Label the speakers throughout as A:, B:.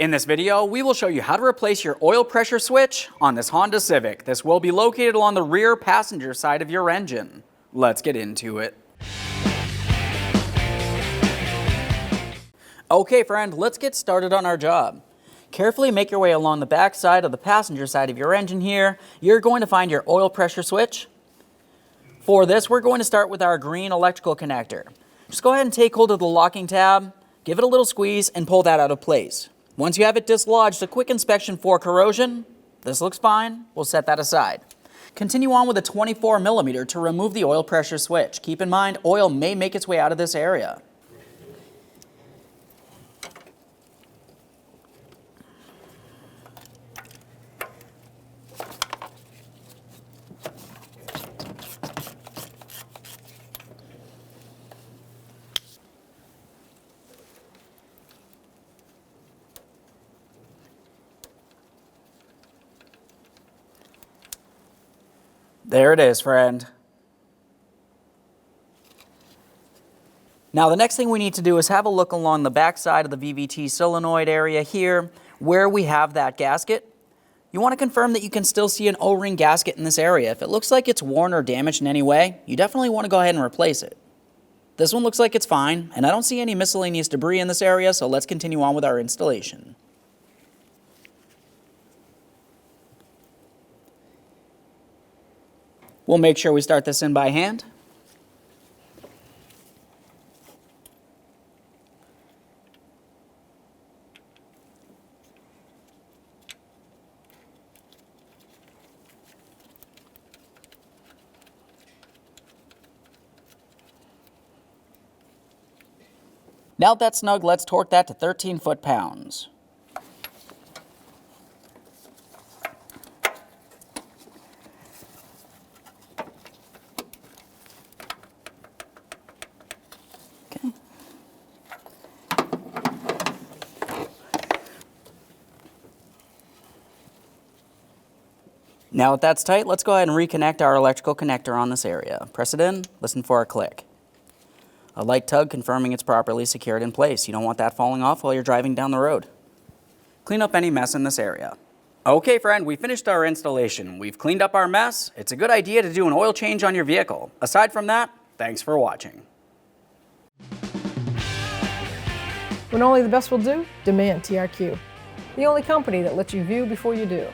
A: In this video, we will show you how to replace your oil pressure switch on this Honda Civic. This will be located along the rear passenger side of your engine. Let's get into it. Okay friend, let's get started on our job. Carefully make your way along the back side of the passenger side of your engine here. You're going to find your oil pressure switch. For this, we're going to start with our green electrical connector. Just go ahead and take hold of the locking tab, give it a little squeeze, and pull that out of place. Once you have it dislodged, a quick inspection for corrosion. This looks fine. We'll set that aside. Continue on with a 24mm to remove the oil pressure switch. Keep in mind, oil may make its way out of this area. There it is, friend. Now the next thing we need to do is have a look along the back side of the VVT solenoid area here where we have that gasket. You want to confirm that you can still see an O-ring gasket in this area. If it looks like it's worn or damaged in any way, you definitely want to go ahead and replace it. This one looks like it's fine, and I don't see any miscellaneous debris in this area, so let's continue on with our installation. We'll make sure we start this in by hand. Now that's snug, let's torque that to 13 foot-pounds. Now that that's tight, let's go ahead and reconnect our electrical connector on this area. Press it in, listen for a click. A light tug confirming it's properly secured in place. You don't want that falling off while you're driving down the road. Clean up any mess in this area. Okay friend, we finished our installation. We've cleaned up our mess. It's a good idea to do an oil change on your vehicle. Aside from that, thanks for watching.
B: When only the best will do, demand TRQ. The only company that lets you view before you do.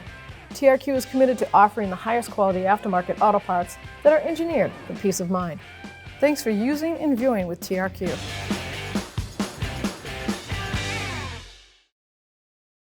B: TRQ is committed to offering the highest quality aftermarket auto parts that are engineered for peace of mind. Thanks for using and viewing with TRQ.